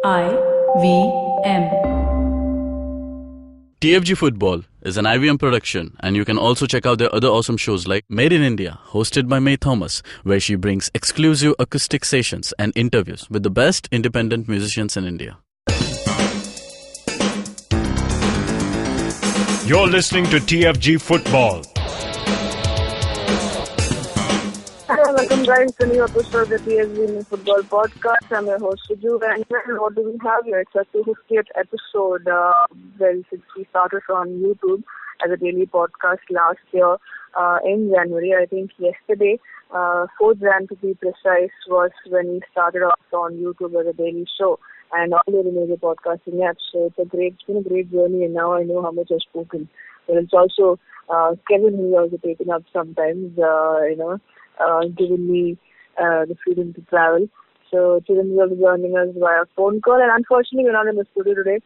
I-V-M. TFG Football is an IVM production, and you can also check out their other awesome shows like Made in India, hosted by May Thomas, where she brings exclusive acoustic sessions and interviews with the best independent musicians in India. You're listening to TFG Football. Hello, welcome guys to a new episode of the TFG Football Podcast. I'm your host Suju, and what do we have here? It's a 250th episode. We started on YouTube as a daily podcast last year in January. I think yesterday, 4th Jan to be precise, was when we started off on YouTube as a daily show and all the major podcasting apps. So it's been a great journey, and now I know how much I've spoken. But it's also Kevin who's also taken up sometimes, given me the freedom to travel. So Chiran will be joining us via phone call, and unfortunately we're not in the studio today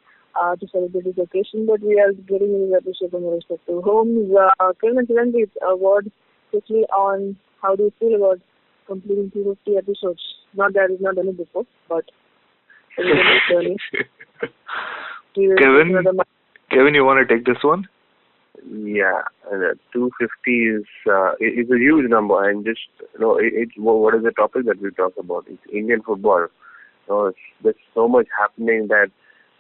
to celebrate this occasion, but we are getting in this episode from our respective homes. Kevin and Chiran, a word quickly on how do you feel about completing 250 episodes? Not that we've not done it before, but it's a nice journey. Kevin, you want to take this one? Yeah, 250 is a huge number, and just what is the topic that we talk about? It's Indian football. There's so much happening that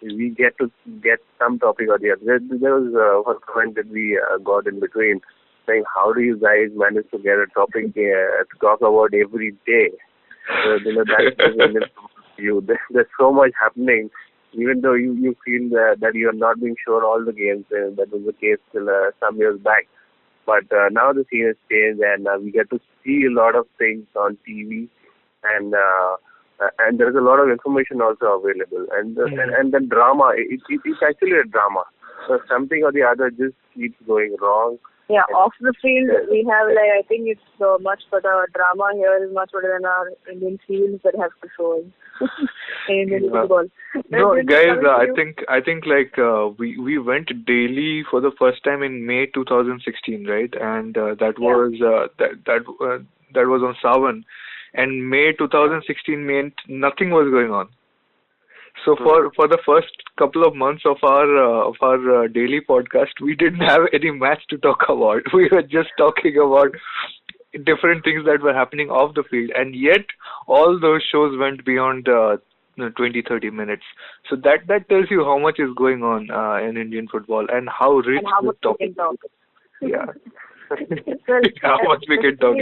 we get to get some topic or the other. There was one comment that we got in between saying, "How do you guys manage to get a topic to talk about every day?" That's Indian football. There's so much happening. Even though you feel that you are not being sure all the games, that was the case till some years back. But now the scene has changed, and we get to see a lot of things on TV, and there is a lot of information also available. And the drama, it's actually a drama. So something or the other just keeps going wrong. Yeah, off the field, we have, I think it's much better. Drama here is much better than our Indian fields that have to show in Indian football. No, guys, I think we went daily for the first time in May 2016, right? And that was on Sawan. And May 2016 meant nothing was going on. So for the first couple of months of our daily podcast, we didn't have any match to talk about. We were just talking about different things that were happening off the field, and yet all those shows went beyond 20-30 minutes. So that tells you how much is going on in Indian football and how rich this topic is. Yeah. How much we can talk.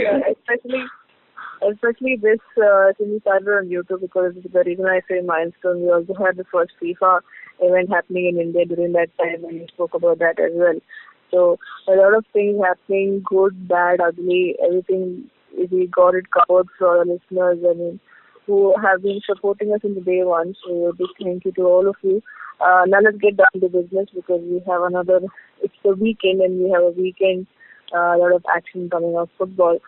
Especially this since we started on YouTube, because the reason I say milestone, we also had the first FIFA event happening in India during that time, and we spoke about that as well. So a lot of things happening, good, bad, ugly, everything. We got it covered for our listeners, who have been supporting us in the day one. So a big thank you to all of you. Now let's get down to business, because we have it's the weekend, and we have a weekend, a lot of action coming out football.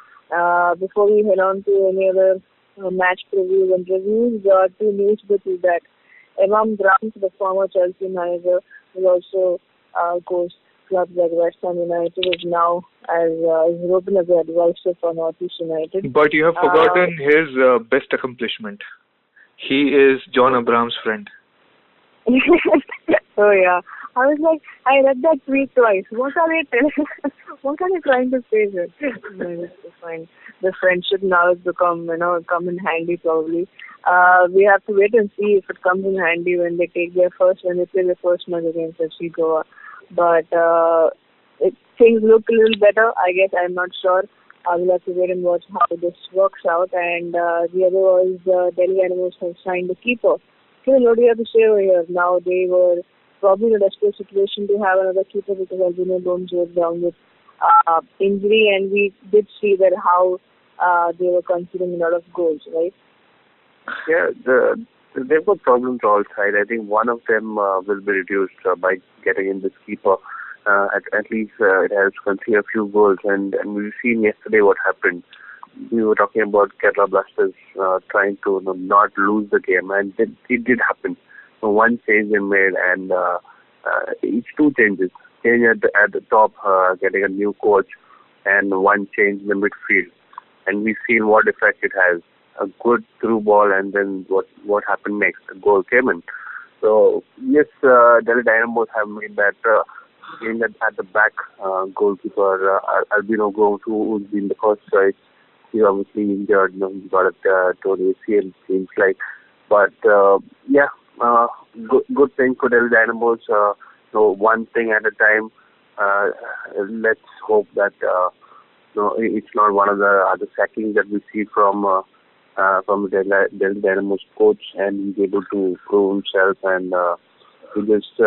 Before we head on to any other match previews and reviews, two news bits is that Imam Grant, the former Chelsea manager, who also coached clubs like West Ham United, is now as European as the advisor for North East United. But you have forgotten his best accomplishment. He is John Abraham's friend. Oh yeah. I was like, I read that tweet twice. What are they trying to say here? Fine. The friendship now has become, come in handy probably. We have to wait and see if it comes in handy when they play their first match against FC Goa. But things look a little better. I guess, I'm not sure. I will have to wait and watch how this works out. And the other was Delhi Animals have signed a keeper. So what do you have to say over here? Now they were probably in a desperate situation to have another keeper, because Albino Gomes was down with injury, and we did see that how they were conceding a lot of goals, right? Yeah, they've got problems all sides. I think one of them will be reduced by getting in this keeper. At least it has conceded a few goals, and we've seen yesterday what happened. We were talking about Kerala Blasters trying to not lose the game, and it did happen. So one change they made, and it's two changes. Change at the top, getting a new coach, and one change in the midfield. And we've seen what effect it has. a good through ball, and then what happened next? A goal came in. So yes, Delhi Dynamos have made that at the back goalkeeper Albino Gomes, who's been the first choice. He's obviously injured. He got a torn ACL, seems like. But good thing for Delhi Dynamos. One thing at a time. Let's hope that it's not one of the other sackings that we see from the Delhi Dynamos coach, and he's able to prove himself and he just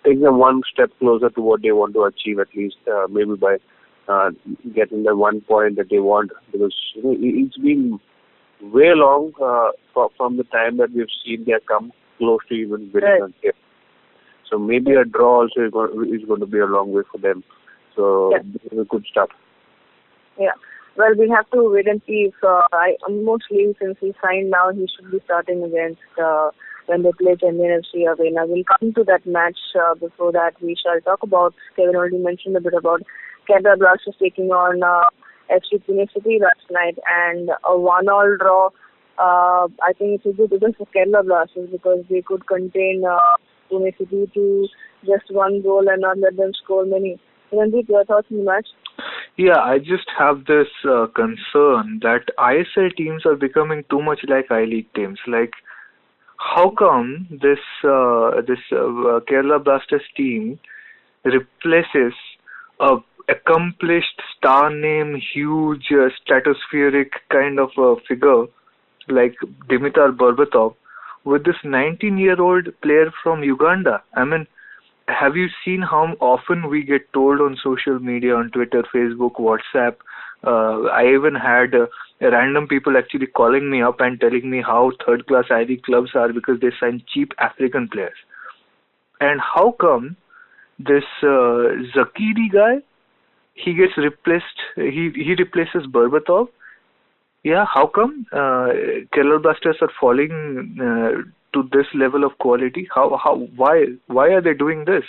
take them one step closer to what they want to achieve, at least maybe by getting the 1 point that they want, because it's been way long from the time that we've seen they come close to even winning a game. So maybe a draw also is going to be a long way for them. So this is a good start. Yeah. Well, we have to wait and see if I mostly since he signed now, he should be starting against when they play Chennai FC away. Now we'll come to that match. Before that, we shall talk about. Kevin already mentioned a bit about Kerala Blasters taking on FC Pune City last night, and a 1-1 draw. I think it would be good for Kerala Blasters because they could contain Pune City to just one goal and not let them score many. Randeep, your thoughts on the match? Yeah, I just have this concern that ISL teams are becoming too much like I-League teams. Like, how come this Kerala Blasters team replaces a accomplished star name, huge stratospheric kind of a figure like Dimitar Berbatov with this 19-year-old player from Uganda? I mean, have you seen how often we get told on social media, on Twitter, Facebook, WhatsApp? I even had random people actually calling me up and telling me how third-class I-League clubs are because they sign cheap African players. And how come this Zakiri guy, he gets replaced, he replaces Berbatov? Yeah, how come Kerala Blasters are falling to this level of quality? Why are they doing this?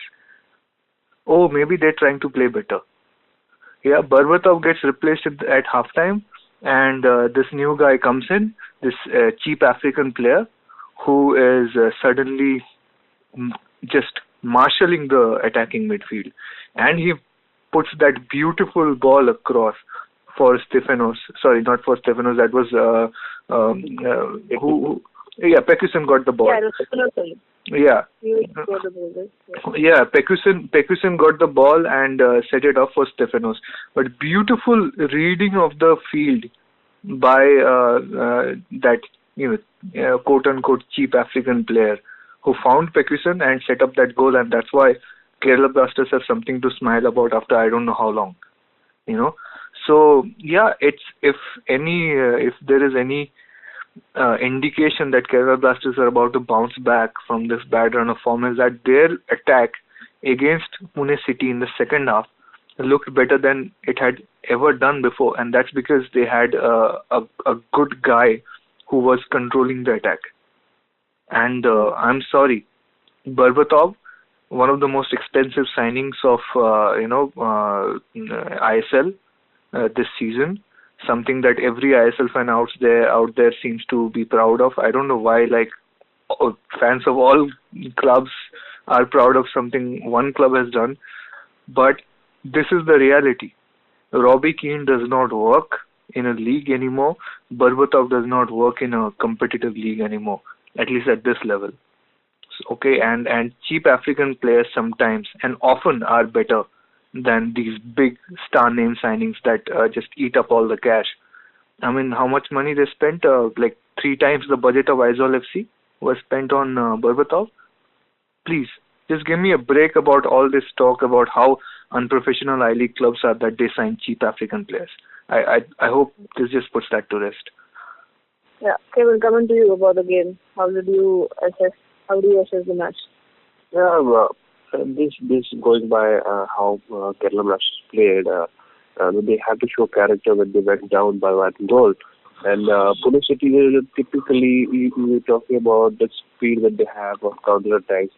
Oh, maybe they're trying to play better. Yeah, Berbatov gets replaced at halftime, and this new guy comes in, this cheap African player, who is suddenly just marshalling the attacking midfield, and he puts that beautiful ball across for Stefanos. Sorry, not for Stefanos. That was Pekusin got the ball. Yeah, Pekusin got the ball and set it off for Stefanos. But beautiful reading of the field by that quote unquote cheap African player who found Pekusin and set up that goal, and that's why Kerala Blasters have something to smile about after I don't know how long. So yeah, it's if there is any indication that Kerala Blasters are about to bounce back from this bad run of form, is that their attack against Pune City in the second half looked better than it had ever done before, and that's because they had a good guy who was controlling the attack. And I'm sorry, Berbatov, one of the most expensive signings of ISL this season, something that every ISL fan out there seems to be proud of. I don't know why, fans of all clubs are proud of something one club has done, but this is the reality. Robbie Keane does not work in a league anymore. Berbatov does not work in a competitive league anymore, at least at this level. Okay, and cheap African players sometimes and often are better than these big star name signings that just eat up all the cash. I mean, how much money they spent? Like 3 times the budget of Aizawl FC was spent on Berbatov. Please, just give me a break about all this talk about how unprofessional I-League clubs are that they sign cheap African players. I hope this just puts that to rest. Yeah, Kevin, coming to you about the game. How do you assess the match? Yeah, well, this going by how Kerala Blasters played, they had to show character when they went down by 1 goal. And Pune City, typically, we're talking about the speed that they have of counter-attacks.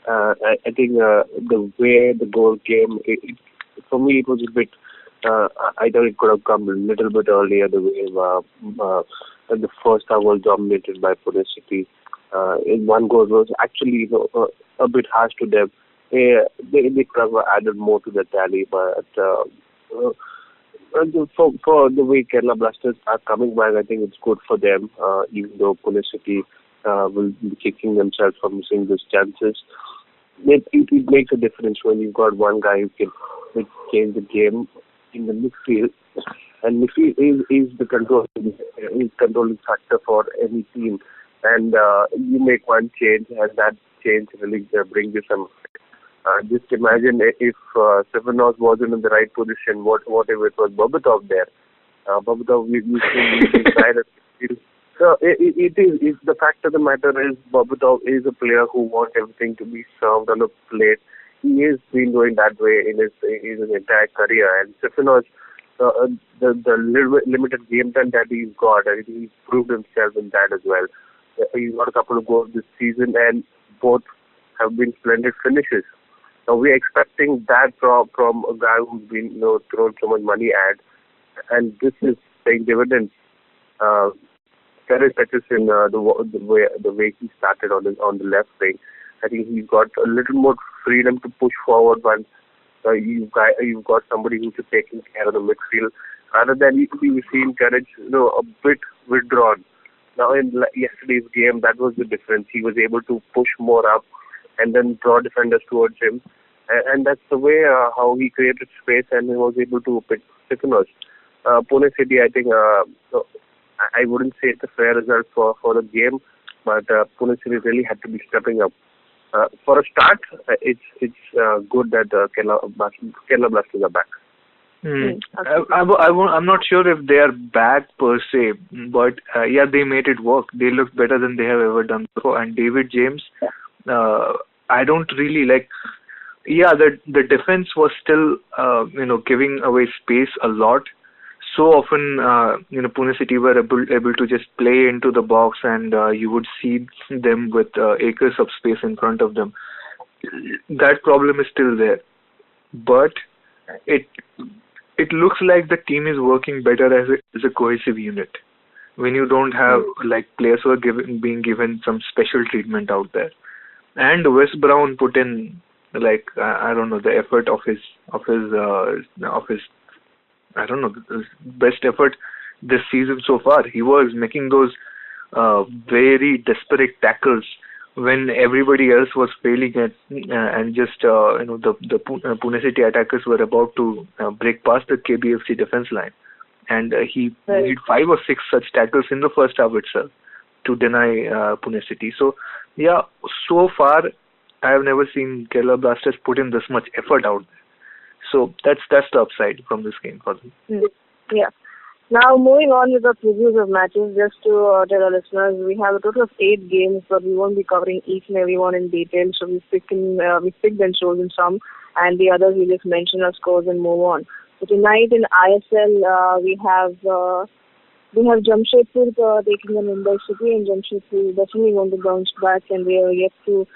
I think the way the goal came, for me, it was a bit, I thought it could have come a little bit earlier, the way the first half was dominated by Pune City. In one goal was actually a bit harsh to them. They could have added more to the tally, but for the way Kerala Blasters are coming back, I think it's good for them. Even though Pune City will be kicking themselves for missing these chances. It makes a difference when you've got one guy who can change the game in the midfield. And midfield is the controlling factor for any team. And you make one change, and that change really brings you some. Just imagine if Stefanos wasn't in the right position. What if it was Bobatov there? Bobatov, we still so it is the fact of the matter is Bobatov is a player who wants everything to be served on a plate. He has been doing that way in his entire career. And Stefanos, the limited game time that he's got, I think he's proved himself in that as well. He's got a couple of goals this season, and both have been splendid finishes. Now we're expecting that from a guy who's been thrown so much money at, and this is paying dividends. Terry Peterson, the way he started on the left wing, I think he's got a little more freedom to push forward once you've got somebody who's taking care of the midfield, rather than we've seen Courage a bit withdrawn. Now in yesterday's game, that was the difference. He was able to push more up and then draw defenders towards him, and that's the way how he created space and he was able to pick Stefanos. Pune City, I think. I wouldn't say it's a fair result for the game, but Pune City really had to be stepping up. For a start, it's good that Kerala Blasters are back. I'm not sure if they are back per se, but they made it work. They looked better than they have ever done before. And David James, I don't really like. Yeah, the defense was still giving away space a lot. So often, Pune City were able to just play into the box, and you would see them with acres of space in front of them. That problem is still there, but it looks like the team is working better as a cohesive unit. When you don't have players who are being given some special treatment out there, and Wes Brown put in I don't know, the effort of his I don't know, best effort this season so far. He was making those very desperate tackles when everybody else was failing at, and just the Pune City attackers were about to break past the KBFC defense line, and he made 5 or 6 such tackles in the first half itself to deny Pune City. So yeah, so far I have never seen Kerala Blasters put in this much effort out there. So that's the upside from this game for them. Yeah. Now moving on with the previews of matches, just to tell our listeners, we have a total of 8 games, but we won't be covering each and every one in detail. So we picked and chosen some, and the others we just mention our scores and move on. So tonight in ISL, we have Jamshedpur taking on Mumbai City, and Jamshedpur definitely want to bounce back, and they are yet to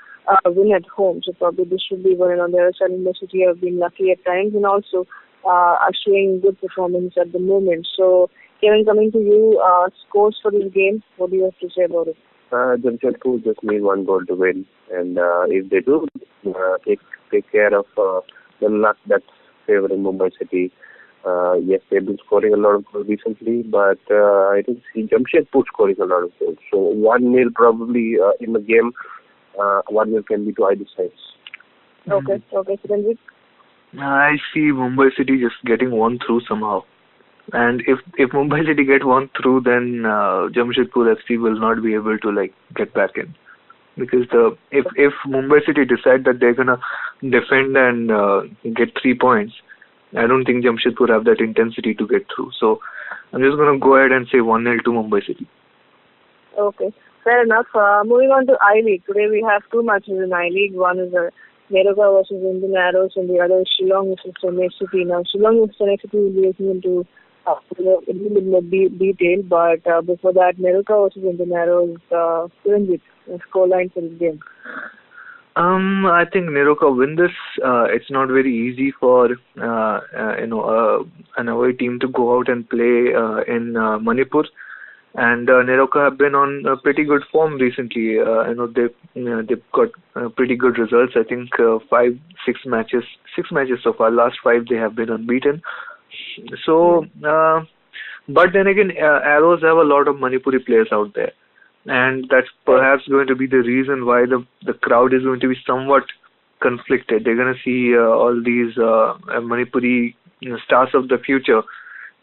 win at home. So probably this should be one. And on the other side, Mumbai City have been lucky at times, and also are showing good performance at the moment. So, Kevin, coming to you, scores for this game, what do you have to say about it? Jamshedpur just need 1 goal to win, and if they do, take care of the luck that's favoring Mumbai City. Yes, they've been scoring a lot of goals recently, but I didn't see Jamshedpur scoring a lot of goals. So 1-0 probably in the game. 1-0 can be to either side. Okay, so then I see Mumbai City just getting one through somehow. And if Mumbai City get one through, then Jamshedpur FC will not be able to get back in. Because if Mumbai City decide that they're gonna defend and get 3 points, I don't think Jamshedpur have that intensity to get through. So I'm just gonna go ahead and say 1-0 to Mumbai City. Okay, fair enough. Moving on to I-Legue. Today we have 2 matches in I-League. One is Neroka versus Indian Arrows, and the other is Shillong versus Chennai City. Now, Shillong versus Chennai City will be looking into a little bit more detail, but before that, Neroka versus Indian Arrows, Kiranjit, scoreline for this game. I think Neroka win this. It's not very easy for an away team to go out and play in Manipur. And Neroka have been on pretty good form recently. They've got pretty good results. I think 6 matches so far. Last 5 they have been unbeaten. So, but then again, Arrows have a lot of Manipuri players out there, and that's perhaps going to be the reason why the crowd is going to be somewhat conflicted. They're going to see all these Manipuri stars of the future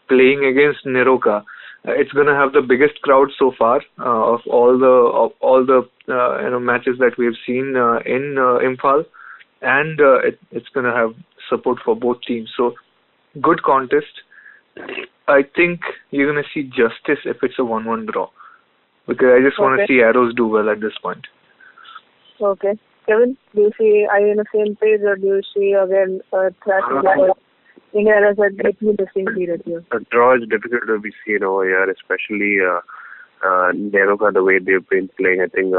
playing against Neroka. It's going to have the biggest crowd so far of all the matches that we've seen in Imphal, and it's going to have support for both teams. So good contest. I think you're going to see justice if it's a 1-1 draw, because I just want to see Arrows do well at this point. Okay. Kevin, do you see, are you on the same page, or do you see again thrashing India has a great missing period here? A draw is difficult to be seen over here, especially Neroka, the way they've been playing. I think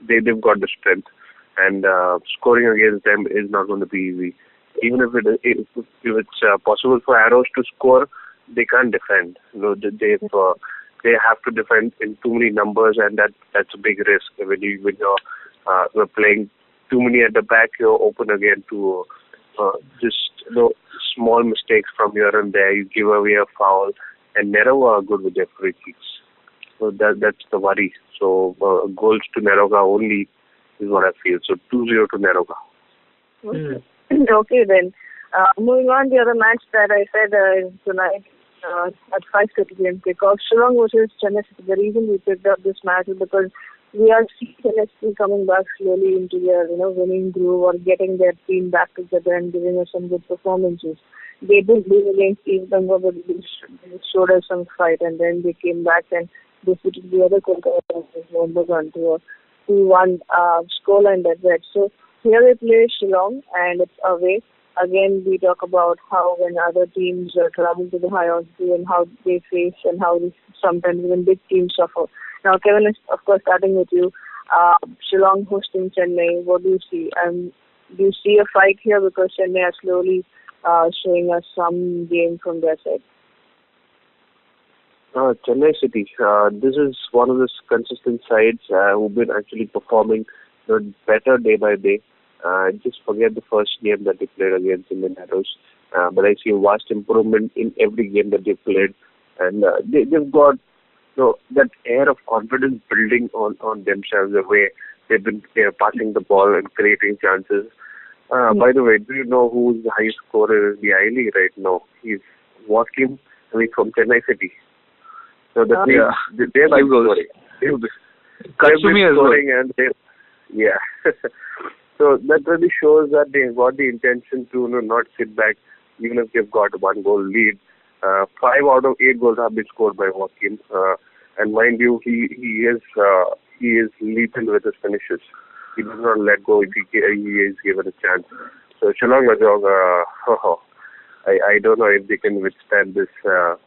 they've got the strength, and scoring against them is not going to be easy. Even if it's possible for Arrows to score, they can't defend. They have to defend in too many numbers, and that's a big risk. When you're playing too many at the back, you're open again to small mistakes from here and there. You give away a foul, and Neroka are good with their free kicks. So that's the worry. So goals to Neroka only is what I feel. So 2-0 to Neroka. Okay then. Moving on, the other match that I said is tonight at 5:30 p.m. kickoff. Shillong versus Chennai City. The reason we picked up this match is because we are seeing Chennai City coming back slowly into their winning groove, or getting their team back together and giving us some good performances. They did lose against East Bengal, but they showed us some fight, and then they came back and defeated the other Kolkata to a 2-1 scoreline that way. So here we play Shillong, and it's away. Again, we talk about how when other teams travel to the high altitude and how they face and how sometimes even big teams suffer. Now, Kevin, is of course starting with you. Shillong hosting Chennai. What do you see? Do you see a fight here, because Chennai are slowly showing us some game from their side? Chennai City. This is one of the consistent sides who've been actually performing better day by day. Just forget the first game that they played against Indian Arrows, but I see a vast improvement in every game that they played, and they've got that air of confidence building on themselves, the way they've been passing the ball and creating chances. By the way, do you know who's the highest scorer in the I-Legue right now? He's Wakim, from Chennai City. So they've been scoring. Katsumi as well. And so that really shows that they've got the intention to not sit back, even if they've got 1 goal lead. 5 out of 8 goals have been scored by Wakim, and mind you, he is lethal with his finishes. He does not let go if he is given a chance. So Shillong Lajong, I don't know if they can withstand this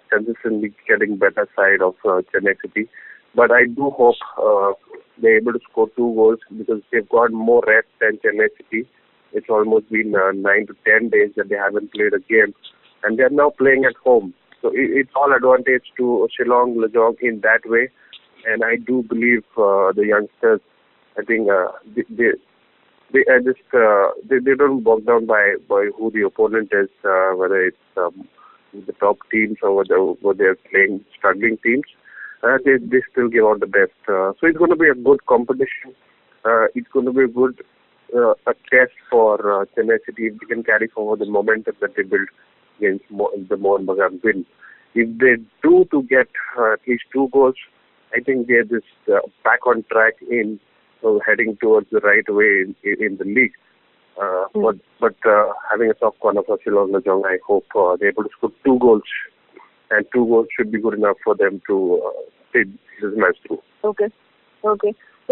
consistently getting better side of Chennai City, but I do hope they're able to score 2 goals, because they've got more rest than Chennai City. It's almost been 9 to 10 days that they haven't played a game, and they're now playing at home. So it's all advantage to Shillong Lajong in that way, and I do believe the youngsters, I think they don't bog down by who the opponent is, whether it's the top teams or whether they're playing struggling teams. They still give out the best. So it's going to be a good competition. It's going to be a test for Chennai City if they can carry forward the momentum that they built against the Mohan Bagan win. If they do to get at least 2 goals, I think they're just back on track in heading towards the right way in the league. But having a soft corner for Shillong Lajong, I hope they're able to score 2 goals. And 2 goals should be good enough for them to take this match through. Okay. So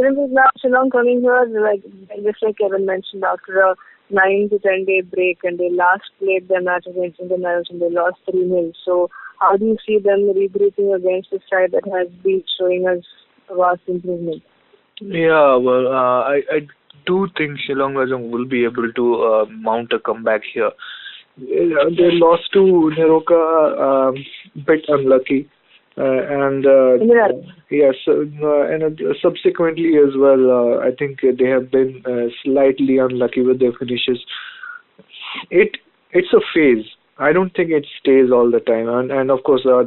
this is now Shillong coming here, just like Kevin mentioned, after a 9 to 10 day break, and they last played their match against Indian Arrows and they lost 3-0. So how do you see them regrouping against a side that has been showing us a vast improvement? Yeah, well, I do think Shillong Lajong will be able to mount a comeback here. They lost to Neroka, bit unlucky. And Yeah. yes, and subsequently as well, I think they have been slightly unlucky with their finishes. It's a phase. I don't think it stays all the time. And of course, I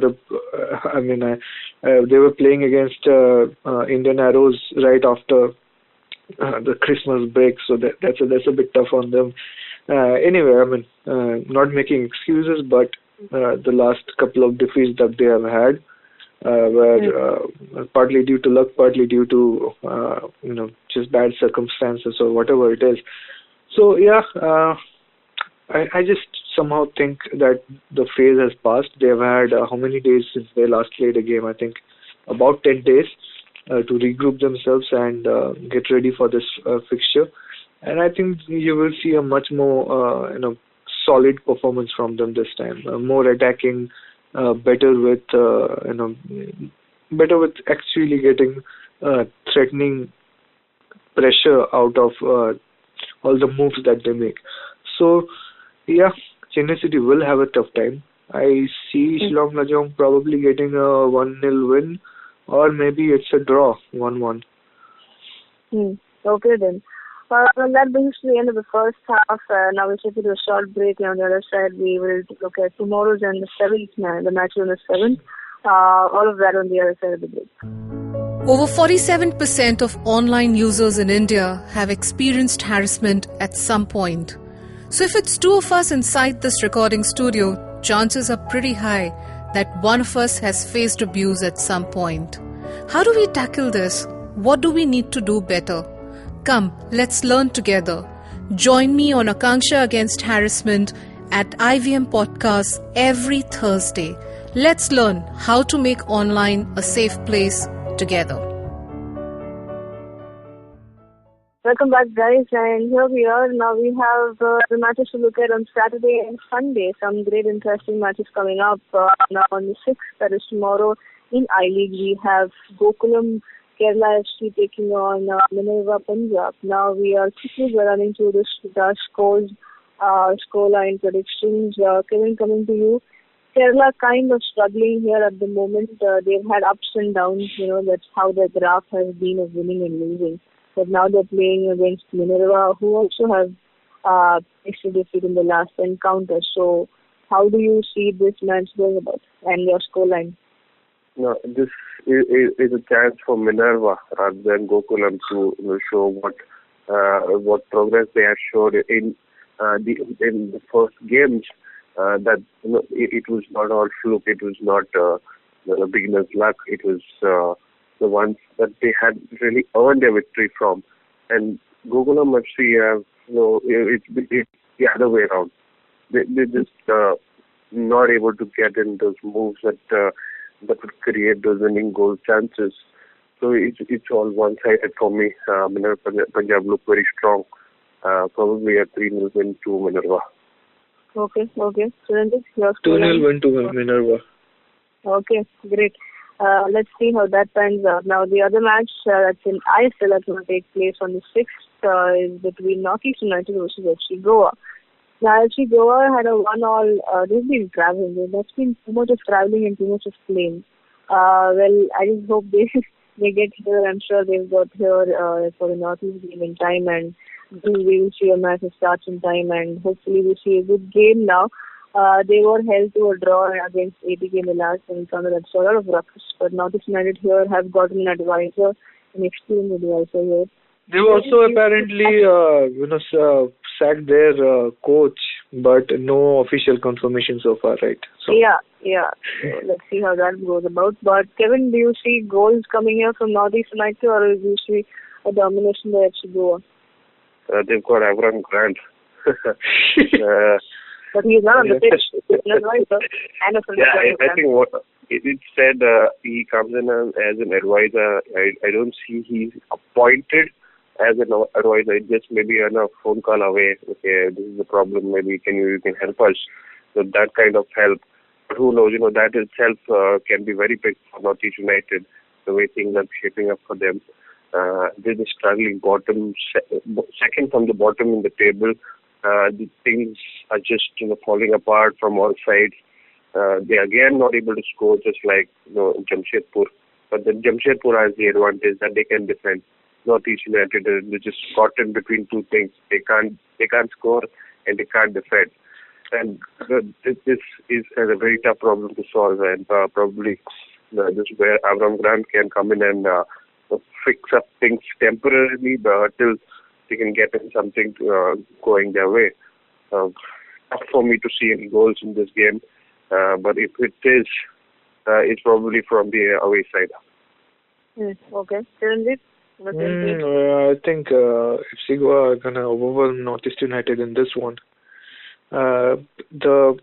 mean, they were playing against Indian Arrows right after the Christmas break, so that's a bit tough on them. Anyway, I mean, not making excuses, but the last couple of defeats that they have had were partly due to luck, partly due to just bad circumstances or whatever it is. So yeah, I just somehow think that the phase has passed. They've had how many days since they last played a game? I think about 10 days to regroup themselves and get ready for this fixture. And I think you will see a much more solid performance from them this time. More attacking, better with better with actually getting threatening pressure out of all the moves that they make. So yeah, Chennai City will have a tough time. I see Shillong Lajong probably getting a 1-0 win, or maybe it's a draw, 1-1. Okay then. Well, that brings to the end of the first half. Now we'll take it to a short break. And on the other side, we will look at tomorrow's and the 7th, the match on the 7th. All of that on the other side of the break. Over 47% of online users in India have experienced harassment at some point. So if it's two of us inside this recording studio, chances are pretty high that one of us has faced abuse at some point. How do we tackle this? What do we need to do better? Come, let's learn together. Join me on Akanksha Against Harassment at IVM Podcast every Thursday. Let's learn how to make online a safe place together. Welcome back, guys, and here we are. Now we have the matches to look at on Saturday and Sunday. Some great, interesting matches coming up. Now on the 6th, that is tomorrow, in I-Legue, we have Gokulam Kerala FC taking on Minerva Punjab. Now we are quickly running through the scores, scoreline predictions. Kevin, coming to you. Kerala kind of struggling here at the moment. They've had ups and downs. That's how the graph has been of winning and losing. But now they're playing against Minerva, who also have extra defeat in the last encounter. So how do you see this match going about and your scoreline? No, this is a chance for Minerva rather than Gokulam to show what progress they have showed in the first games. That it was not all fluke. It was not the beginner's luck. It was the ones that they had really earned a victory from. And Gokulam FC, it's the other way around. They're just not able to get in those moves that would create those winning goal chances. So it's all one-sided for me. Minerva Punjab look very strong. Probably a 3-0 win to Minerva. Okay. So then this your 2-0 win to Minerva. Okay, great. Let's see how that pans out. Now, the other match that's in ISL that's going to take place on the 6th is between Northeast United versus FC Goa. Now, FC Goa had a 1-1. They've been traveling. There's been too much of traveling and too much of playing. Well, I just hope they get here. I'm sure they've got here for the Northeast game in time, and we will see a match that starts in time, and hopefully we see a good game now. They were held to a draw against ATK in the last encounter. That's a lot of ruckus. But Northeast United here have gotten an advisor, an experienced advisor here. They've also apparently sacked their coach, but no official confirmation so far, right? So. Yeah. So let's see how that goes about. But Kevin, do you see goals coming here from Northeast United, or do you see a domination by FC Goa? They've got Avram Grant. But he's not on the pitch. I think what it said, he comes in as an advisor. I don't see he's appointed as an advisor. Just maybe on a phone call away. Okay, this is the problem. Maybe you can help us. So that kind of help. But who knows? That itself can be very big for Northeast United. The way things are shaping up for them. They're just struggling second from the bottom in the table. The things are just falling apart from all sides. They again not able to score just like Jamshedpur. But the Jamshedpur has the advantage that they can defend. Northeast United they just caught in between two things. They can't score and they can't defend. And this is a very tough problem to solve. And probably this is where Avram Grant can come in and fix up things temporarily, but till they can get something going their way. Tough for me to see any goals in this game, but if it is, it's probably from the away side. Okay. Chiranjeev? I think FC Goa are going to overwhelm Northeast United in this one. The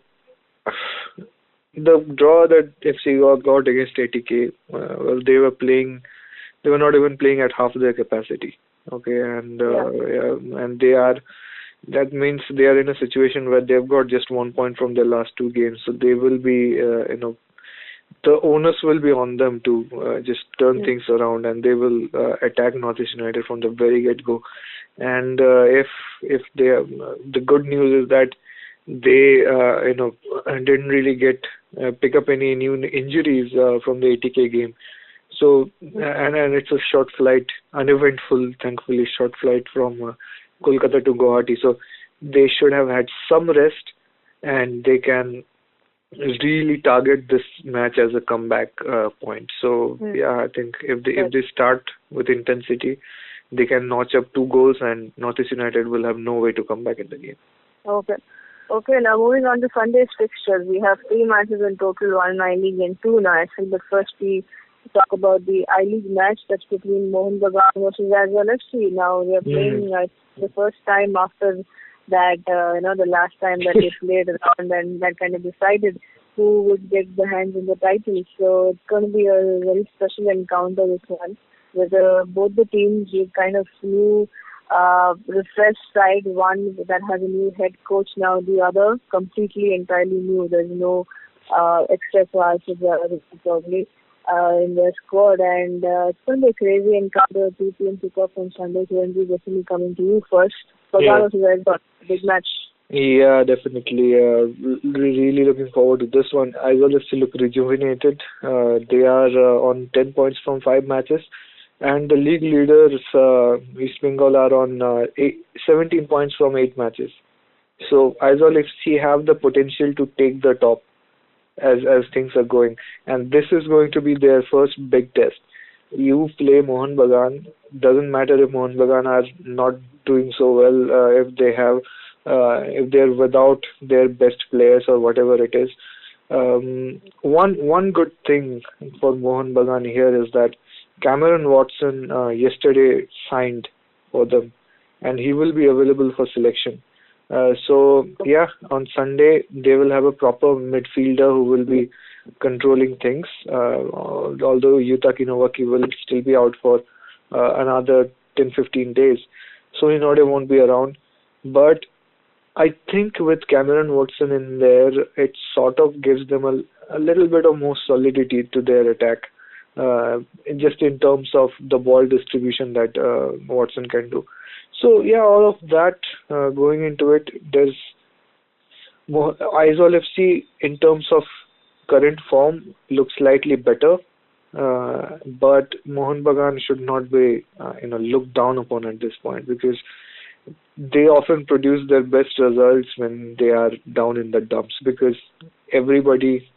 draw that FC Goa got against ATK, they were not even playing at half their capacity. Okay, and and that means they are in a situation where they've got just 1 point from their last two games. So they will be, the onus will be on them to just turn things around, and they will attack Northeast United from the very get-go. And if they the good news is that they didn't really pick up any new injuries from the ATK game. So and it's a short flight, uneventful, thankfully, short flight from Kolkata to Guwahati. So they should have had some rest, and they can really target this match as a comeback point. So I think if they start with intensity, they can notch up 2 goals, and Northeast United will have no way to come back in the game. Okay, now moving on to Sunday's fixtures. We have 3 matches in total, 1 in I-League and 2 in ISL. But first we talk about the I-League match that's between Mohun Bagan versus ISL FC. Now we are playing the first time after that, the last time that they played around, and that kind of decided who would get the hands in the title. So it's going to be a very special encounter, this one, with both the teams with kind of new, refreshed side. One that has a new head coach now, the other completely entirely new. There's no extra classes probably in their squad, and it's going to be a crazy encounter. 2 p.m. kickoff on Sunday. Chiranjeev, definitely coming to you first. Bagan versus ISL, big match. Yeah, definitely. Really looking forward to this one. ISL FC look rejuvenated. They are on 10 points from 5 matches. And the league leaders, East Bengal, are on 17 points from 8 matches. So ISL FC have the potential to take the top as things are going. And this is going to be their first big test. You play Mohun Bagan. Doesn't matter if Mohun Bagan are not doing so well, if they're without their best players or whatever it is. One good thing for Mohun Bagan here is that Cameron Watson yesterday signed for them, and he will be available for selection. On Sunday they will have a proper midfielder who will be controlling things. Although Yuta Kinowaki will still be out for another 10-15 days, so Hinode won't be around. But I think with Cameron Watson in there, it sort of gives them a little bit of more solidity to their attack. Just in terms of the ball distribution that Watson can do. So all of that going into it, there's ISL FC in terms of current form looks slightly better, but Mohun Bagan should not be looked down upon at this point, because they often produce their best results when they are down in the dumps, because everybody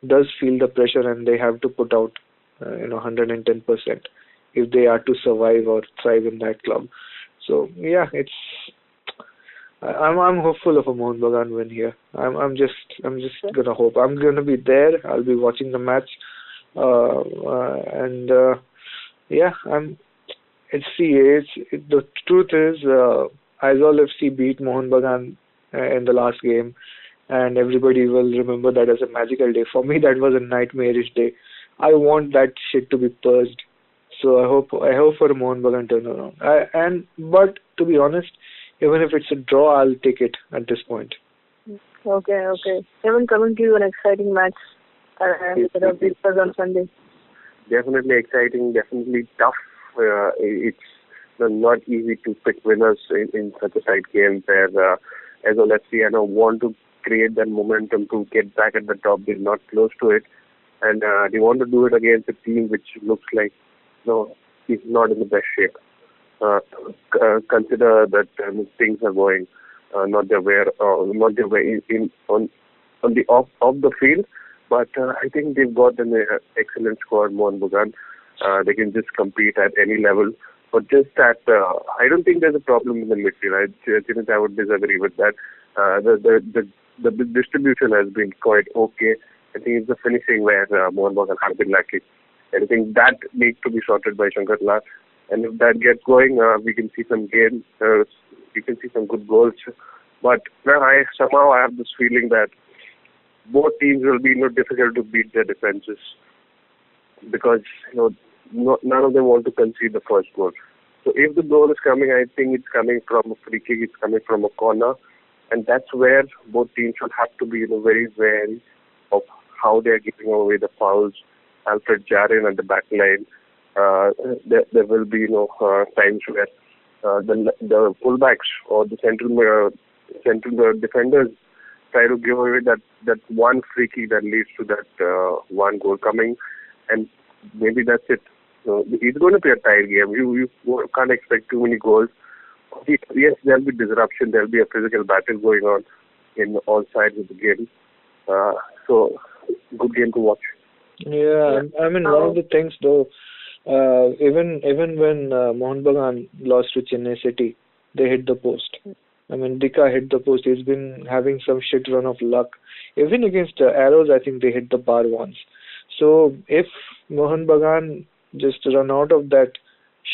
does feel the pressure and they have to put out 110% if they are to survive or thrive in that club. So I'm hopeful of a Mohun Bagan win here. I'm just gonna hope. I'm gonna be there. I'll be watching the match, the truth is, ISL FC beat Mohun Bagan in the last game, and everybody will remember that as a magical day. For me, that was a nightmarish day. I want that shit to be purged. So I hope for a Mohun Bagan turnaround. But to be honest, even if it's a draw, I'll take it at this point. Okay. Kevin, coming to you, an exciting match on Sunday. Definitely exciting, definitely tough. It's not easy to pick winners in such a tight game where ISL FC want to create that momentum to get back at the top. They're not close to it, and they want to do it against a team which looks like is not in the best shape. Consider that things are going not their way on the off the field, but I think they've got an excellent squad, Mohan Bagan. They can just compete at any level. But just that, I don't think there's a problem in the midfield. I would disagree with that. The distribution has been quite okay. I think it's the finishing where Mohan Bagan has been lacking. And I think that needs to be sorted by Shankar Lal. And if that gets going, we can see some gains. We can see some good goals. But I have this feeling that both teams will be difficult to beat their defenses because none of them want to concede the first goal. So if the goal is coming, I think it's coming from a free kick, it's coming from a corner, and that's where both teams should have to be very wary of how they are giving away the fouls. Alfred Jarin at the back line. There will be times where the fullbacks or the central defenders try to give away that one free kick that leads to that one goal coming, and maybe that's it. So it's going to be a tight game. You can't expect too many goals. Yes, there'll be disruption. There'll be a physical battle going on in all sides of the game. So good game to watch. Yeah, I mean, one of the things though, even when Mohan Bagan lost to Chennai City, they hit the post. I mean, Dika hit the post. He's been having some shit run of luck. Even against Arrows, I think they hit the bar once. So if Mohan Bagan just run out of that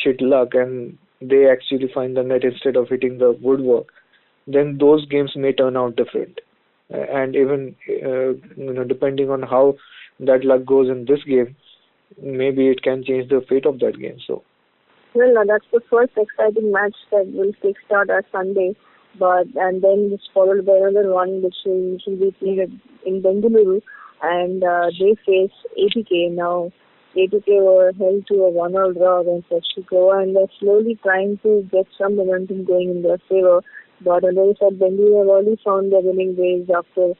shit luck and they actually find the net instead of hitting the woodwork, then those games may turn out different. And even depending on how that luck goes in this game, maybe it can change the fate of that game. So, well, that's the first exciting match that will kickstart our Sunday, and then it's followed by another one which will be played in Bengaluru, and they face ATK now. ATK were held to a 1-all draw against FC Goa, and they're slowly trying to get some momentum going in their favor. But on the other side, Bengaluru have already found their winning ways after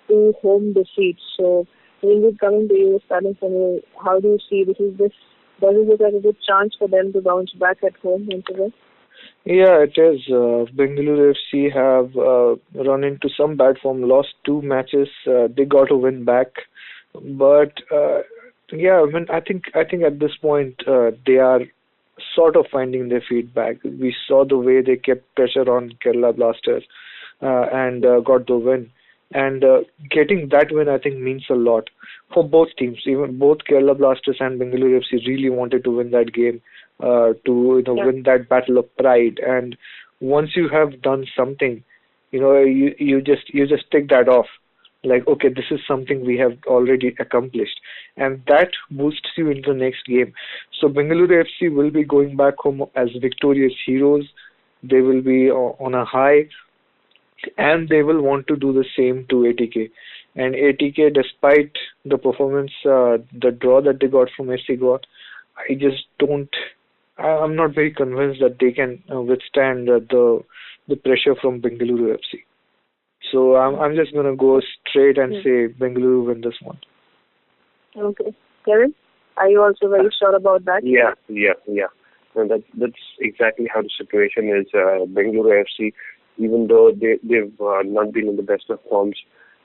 2 home defeats. So, Ingrid, coming to you, starting from you, how do you see does it look like a good chance for them to bounce back at home into this? Yeah, it is. Bengaluru FC have run into some bad form, lost 2 matches. They got a win back, but yeah, I mean, I think at this point they are sort of finding their feet back. We saw the way they kept pressure on Kerala Blasters and got the win. And getting that win, I think, means a lot for both teams. Even both Kerala Blasters and Bengaluru FC really wanted to win that game to win that battle of pride. And once you have done something, you just tick that off. Like, okay, this is something we have already accomplished, and that boosts you into the next game. So Bengaluru FC will be going back home as victorious heroes. They will be on a high, and they will want to do the same to ATK. And ATK, despite the performance, the draw that they got from SC Goa, I'm not very convinced that they can withstand the pressure from Bengaluru FC. So I'm just going to go straight and say Bengaluru win this one. Okay. Kevin, are you also very sure about that? Yeah. No, that's exactly how the situation is. Bengaluru FC, even though they've not been in the best of forms,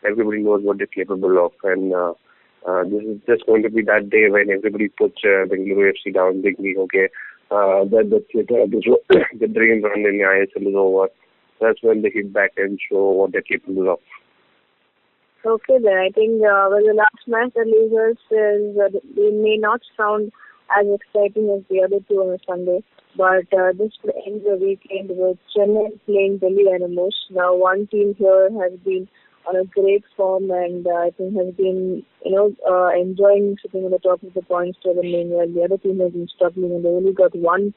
everybody knows what they're capable of. And this is just going to be that day when everybody puts Bengaluru FC down, thinking, okay, that's it. The dream run in the ISL is over. That's when they hit back and show what they're capable of. Okay, then I think the last match the losers they may not sound as exciting as the other 2 on a Sunday, but this will end the weekend with Chennai playing Delhi Animals. Now, one team here has been on a great form and I think has been enjoying sitting on the top of the points table. Meanwhile, the other team has been struggling and they only got 1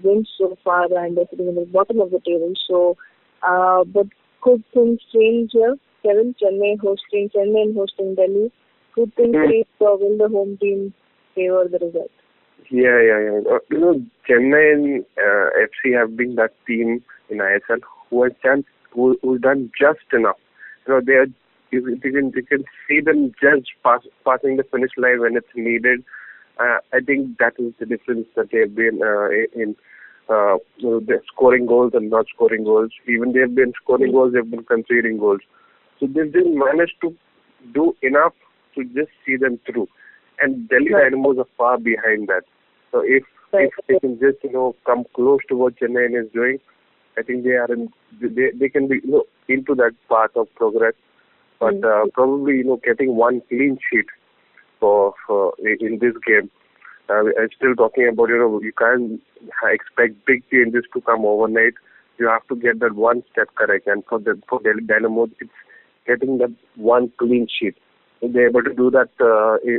win so far and they're sitting on the bottom of the table. So. But could things change here? Kevin, Chennai and hosting Delhi. Could things change or will the home team favor the result? Yeah. Chennai and FC have been that team in ISL who's done just enough they are. You can see them just passing the finish line when it's needed. I think that is the difference that they've been in they're scoring goals and not scoring goals. Even they've been scoring goals, they've been conceding goals. So they've just managed to do enough to just see them through. And Delhi Dynamos are far behind that. So if they can just come close to what Chennai is doing, I think they can be into that path of progress. But probably getting one clean sheet for in this game. I'm still talking about you can't expect big changes to come overnight. You have to get that one step correct, and for Delhi Dynamos, it's getting that one clean sheet. If they're able to do that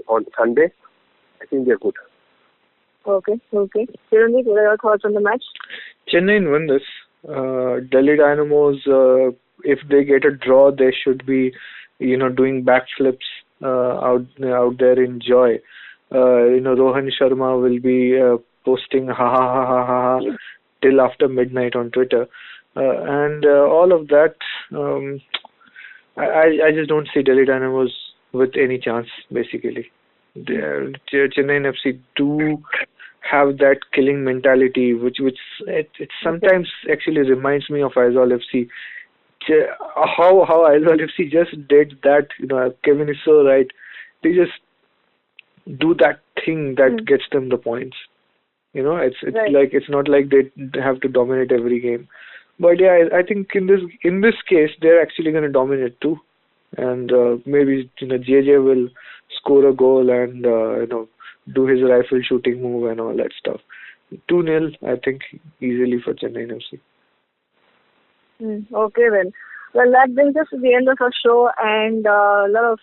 on Sunday, I think they're good. Okay. Chiranjeev, what are your thoughts on the match? Chennai win this. Delhi Dynamos, if they get a draw, they should be, doing backflips out there in joy. Rohan Sharma will be posting ha ha ha ha ha till after midnight on Twitter, and all of that. I just don't see Delhi Dynamos with any chance. Basically, Chennai FC do have that killing mentality, which it sometimes actually reminds me of Aizawl FC. How Aizawl FC just did that, Kevin is so right. They just do that thing that gets them the points. It's right. Like it's not like they have to dominate every game. But yeah, I think in this case they're actually going to dominate too, and maybe JJ will score a goal and do his rifle shooting move and all that stuff. 2-0, I think, easily for Chennai FC. Okay then. Well, that brings us to the end of our show, and a lot of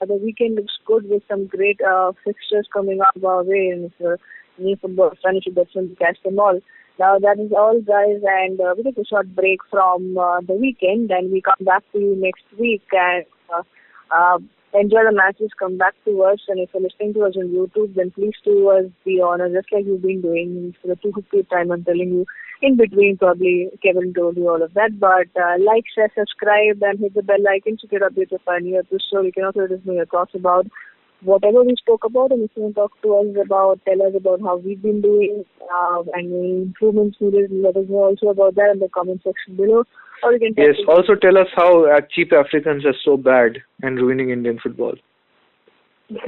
the weekend looks good with some great fixtures coming up our way, and if new football fan, you should definitely catch them all. Now that is all, guys, and we take a short break from the weekend, and we come back to you next week and enjoy the matches, come back to us, and if you're listening to us on YouTube, then please do us the honor, just like you've been doing for the 250th time. I'm telling you, in between, probably Kevin told you all of that, but like, share, subscribe, and hit the bell icon to get updates of our new episode. You can also let us know your thoughts about whatever we spoke about, and if you want to talk to us about, tell us about how we've been doing, and any improvements needed, let us know also about that in the comment section below. Or you can also tell us how cheap Africans are so bad and ruining Indian football. You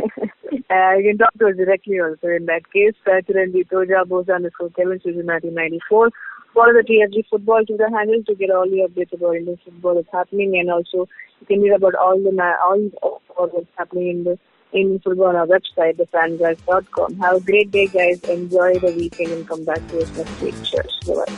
can talk to us directly also in that case. Chiranjeev Toja, Boza_Kevin, Susan 1994. Follow the TFG football Twitter handle to get all the updates about Indian football that's happening, and also you can read about all what's happening in the Indian football on our website, thefanguys.com. Have a great day, guys. Enjoy the weekend and come back to us next week. Cheers. Bye-bye.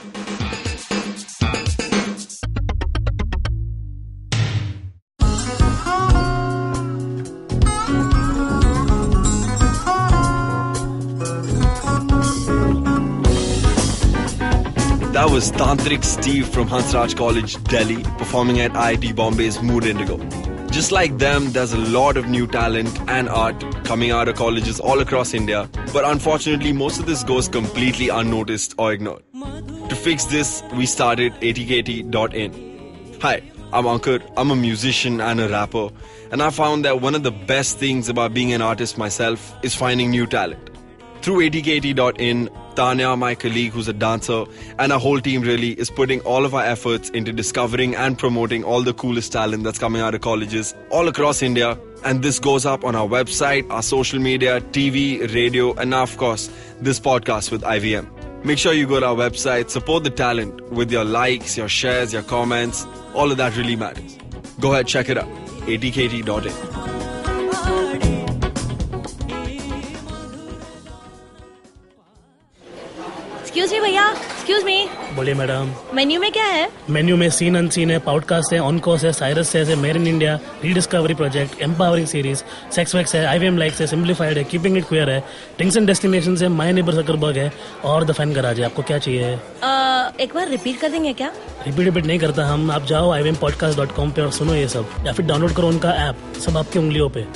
That was Tantrik Steve from Hansraj College, Delhi, performing at IIT Bombay's Mood Indigo. Just like them, there's a lot of new talent and art coming out of colleges all across India, but unfortunately most of this goes completely unnoticed or ignored. To fix this, we started ATKT.in. Hi, I'm Ankur, I'm a musician and a rapper, and I found that one of the best things about being an artist myself is finding new talent. Through ATKT.in, Tanya, my colleague who's a dancer, and our whole team really is putting all of our efforts into discovering and promoting all the coolest talent that's coming out of colleges all across India. And this goes up on our website, our social media, TV, radio, and now, of course, this podcast with IVM. Make sure you go to our website, support the talent with your likes, your shares, your comments. All of that really matters. Go ahead, check it out. ATKT.in. Excuse me भैया, excuse me. बोलिए madam. Menu में क्या है? Menu में scene unseen है, podcast है, on course है, Cyrus है, made in India, rediscovery project, empowering series, sex wax है, IVM लाइक्स है, सिंप्लीफाइड है, कीपिंग इट क्वियर है, ड्रिंक्स एंड डेस्टिनेशंस है, माय नेबर जकरबर्ग है और द फैन गराज है. आपको क्या चाहिए? एक बार रिपीट कर देंगे क्या? रिपीट नहीं करता हम. आप जाओ IVMpodcast.com पे और सुनो ये सब, या फिर डाउनलोड करो उनका ऐप. सब आपकी उंगलियों पे.